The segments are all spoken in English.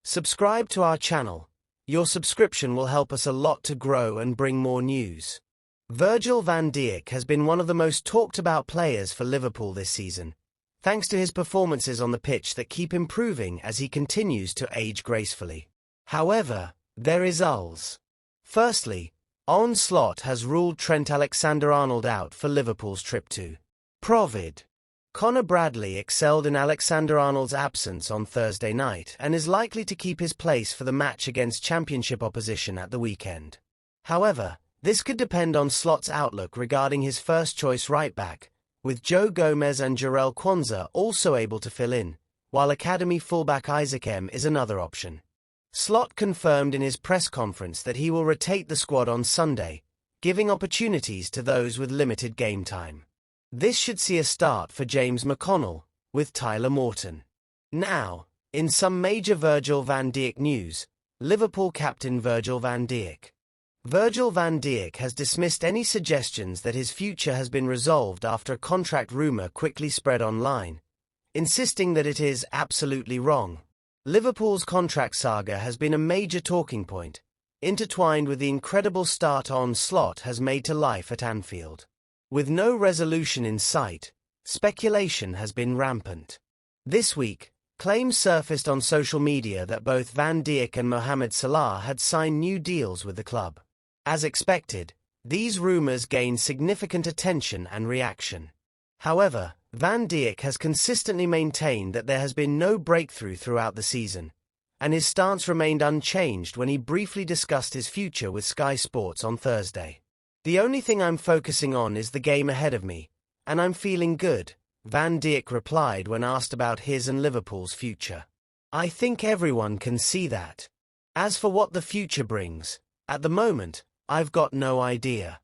Subscribe to our channel. Your subscription will help us a lot to grow and bring more news. Virgil van Dijk has been one of the most talked about players for Liverpool this season, thanks to his performances on the pitch that keep improving as he continues to age gracefully. However, there is ulls. Firstly, Arne Slot has ruled Trent Alexander-Arnold out for Liverpool's trip to Provid. Conor Bradley excelled in Alexander-Arnold's absence on Thursday night and is likely to keep his place for the match against Championship opposition at the weekend. However, this could depend on Slot's outlook regarding his first-choice right-back, with Joe Gomez and Jarell Quansah also able to fill in, while academy fullback Isaac M is another option. Slot confirmed in his press conference that he will rotate the squad on Sunday, giving opportunities to those with limited game time. This should see a start for James McConnell, with Tyler Morton. Now, in some major Virgil van Dijk news, Liverpool captain Virgil van Dijk. Virgil van Dijk has dismissed any suggestions that his future has been resolved after a contract rumour quickly spread online, insisting that it is absolutely wrong. Liverpool's contract saga has been a major talking point, intertwined with the incredible start Arne Slot has made to life at Anfield. With no resolution in sight, speculation has been rampant. This week, claims surfaced on social media that both Van Dijk and Mohamed Salah had signed new deals with the club. As expected, these rumours gained significant attention and reaction. However, Van Dijk has consistently maintained that there has been no breakthrough throughout the season, and his stance remained unchanged when he briefly discussed his future with Sky Sports on Thursday. "The only thing I'm focusing on is the game ahead of me, and I'm feeling good," Van Dijk replied when asked about his and Liverpool's future. "I think everyone can see that. As for what the future brings, at the moment, I've got no idea.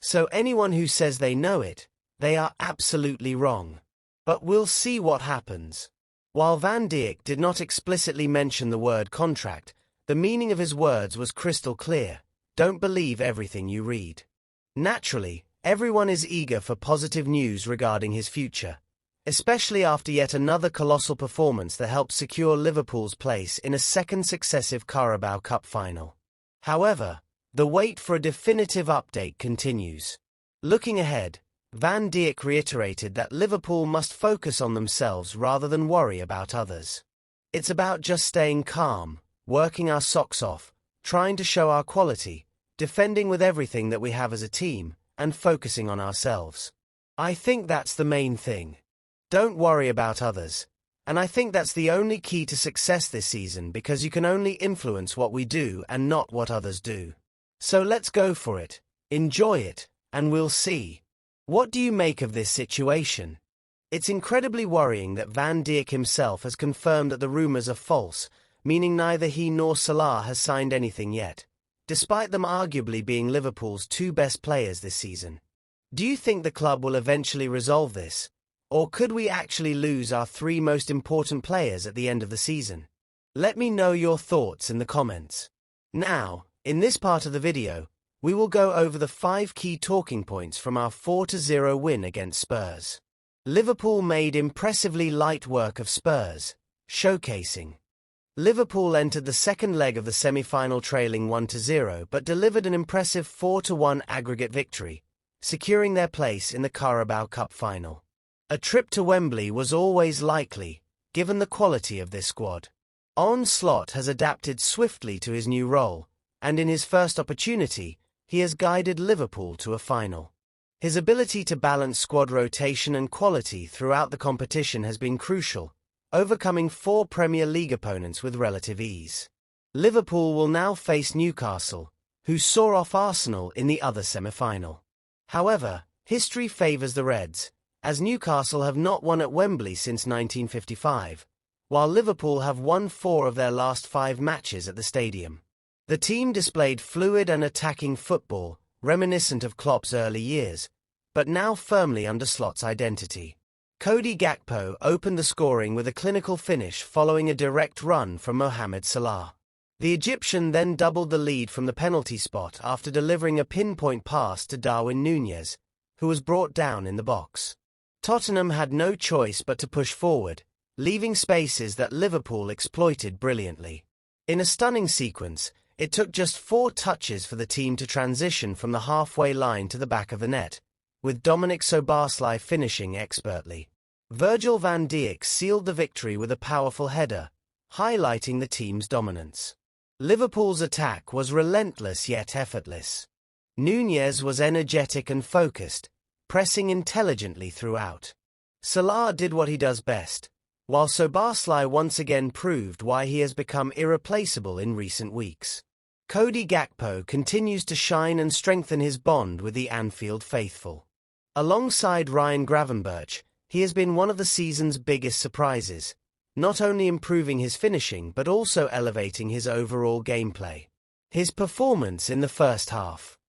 So anyone who says they know it, they are absolutely wrong. But we'll see what happens." While Van Dijk did not explicitly mention the word contract, the meaning of his words was crystal clear: don't believe everything you read. Naturally, everyone is eager for positive news regarding his future, especially after yet another colossal performance that helped secure Liverpool's place in a second successive Carabao Cup final. However, the wait for a definitive update continues. Looking ahead, Van Dijk reiterated that Liverpool must focus on themselves rather than worry about others. "It's about just staying calm, working our socks off, trying to show our quality, defending with everything that we have as a team, and focusing on ourselves. I think that's the main thing. Don't worry about others. And I think that's the only key to success this season, because you can only influence what we do and not what others do. So let's go for it, enjoy it, and we'll see." What do you make of this situation? It's incredibly worrying that Van Dijk himself has confirmed that the rumours are false, meaning neither he nor Salah has signed anything yet, despite them arguably being Liverpool's two best players this season. Do you think the club will eventually resolve this? Or could we actually lose our three most important players at the end of the season? Let me know your thoughts in the comments. Now, in this part of the video, we will go over the 5 key talking points from our 4-0 win against Spurs. Liverpool made impressively light work of Spurs, showcasing. Liverpool entered the second leg of the semi-final trailing 1-0 but delivered an impressive 4-1 aggregate victory, securing their place in the Carabao Cup final. A trip to Wembley was always likely, given the quality of this squad. Arne Slot has adapted swiftly to his new role, and in his first opportunity, he has guided Liverpool to a final. His ability to balance squad rotation and quality throughout the competition has been crucial, overcoming 4 Premier League opponents with relative ease. Liverpool will now face Newcastle, who saw off Arsenal in the other semi-final. However, history favours the Reds, as Newcastle have not won at Wembley since 1955, while Liverpool have won 4 of their last 5 matches at the stadium. The team displayed fluid and attacking football, reminiscent of Klopp's early years, but now firmly under Slot's identity. Cody Gakpo opened the scoring with a clinical finish following a direct run from Mohamed Salah. The Egyptian then doubled the lead from the penalty spot after delivering a pinpoint pass to Darwin Núñez, who was brought down in the box. Tottenham had no choice but to push forward, leaving spaces that Liverpool exploited brilliantly. In a stunning sequence, it took just 4 touches for the team to transition from the halfway line to the back of the net, with Dominik Szoboszlai finishing expertly. Virgil van Dijk sealed the victory with a powerful header, highlighting the team's dominance. Liverpool's attack was relentless yet effortless. Núñez was energetic and focused, pressing intelligently throughout. Salah did what he does best, while Szoboszlai once again proved why he has become irreplaceable in recent weeks. Cody Gakpo continues to shine and strengthen his bond with the Anfield faithful. Alongside Ryan Gravenberch, he has been one of the season's biggest surprises, not only improving his finishing but also elevating his overall gameplay. His performance in the first half.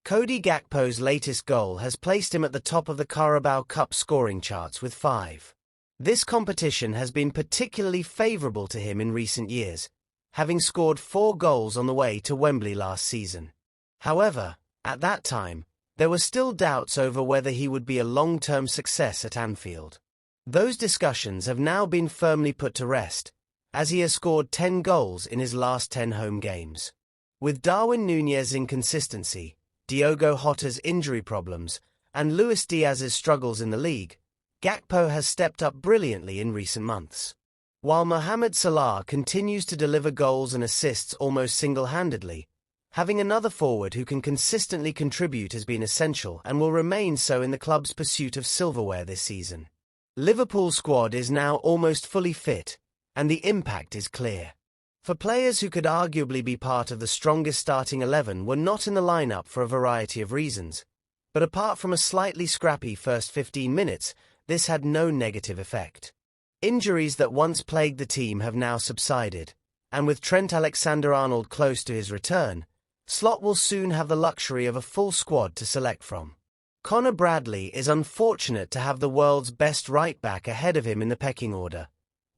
Cody Gakpo's latest goal has placed him at the top of the Carabao Cup scoring charts with 5. This competition has been particularly favourable to him in recent years, having scored 4 goals on the way to Wembley last season. However, at that time, there were still doubts over whether he would be a long-term success at Anfield. Those discussions have now been firmly put to rest, as he has scored 10 goals in his last 10 home games. With Darwin Núñez's inconsistency, Diogo Jota's injury problems, and Luis Diaz's struggles in the league, Gakpo has stepped up brilliantly in recent months. While Mohamed Salah continues to deliver goals and assists almost single-handedly, having another forward who can consistently contribute has been essential and will remain so in the club's pursuit of silverware this season. Liverpool's squad is now almost fully fit, and the impact is clear. For players who could arguably be part of the strongest starting 11 were not in the lineup for a variety of reasons, but apart from a slightly scrappy first 15 minutes, this had no negative effect. Injuries that once plagued the team have now subsided, and with Trent Alexander-Arnold close to his return, Slot will soon have the luxury of a full squad to select from. Connor Bradley is unfortunate to have the world's best right-back ahead of him in the pecking order,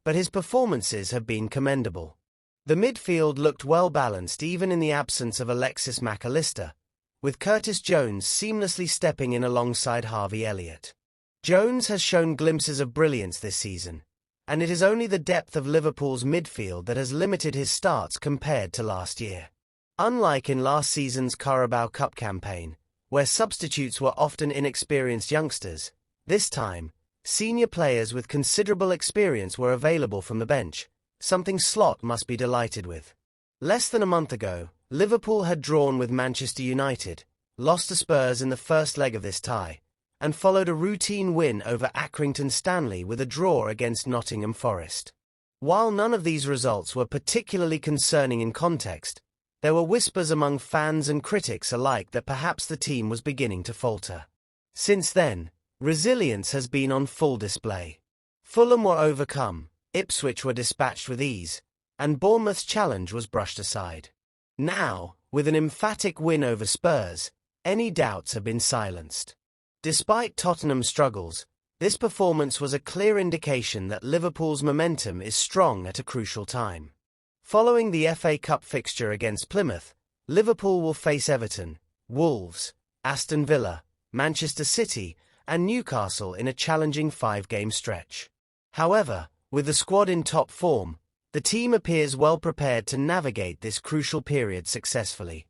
but his performances have been commendable. The midfield looked well-balanced even in the absence of Alexis Mac Allister, with Curtis Jones seamlessly stepping in alongside Harvey Elliott. Jones has shown glimpses of brilliance this season, and it is only the depth of Liverpool's midfield that has limited his starts compared to last year. Unlike in last season's Carabao Cup campaign, where substitutes were often inexperienced youngsters, this time, senior players with considerable experience were available from the bench, something Slot must be delighted with. Less than a month ago, Liverpool had drawn with Manchester United, lost to Spurs in the first leg of this tie, and followed a routine win over Accrington Stanley with a draw against Nottingham Forest. While none of these results were particularly concerning in context, there were whispers among fans and critics alike that perhaps the team was beginning to falter. Since then, resilience has been on full display. Fulham were overcome, Ipswich were dispatched with ease, and Bournemouth's challenge was brushed aside. Now, with an emphatic win over Spurs, any doubts have been silenced. Despite Tottenham's struggles, this performance was a clear indication that Liverpool's momentum is strong at a crucial time. Following the FA Cup fixture against Plymouth, Liverpool will face Everton, Wolves, Aston Villa, Manchester City, and Newcastle in a challenging 5-game stretch. However, with the squad in top form, the team appears well prepared to navigate this crucial period successfully.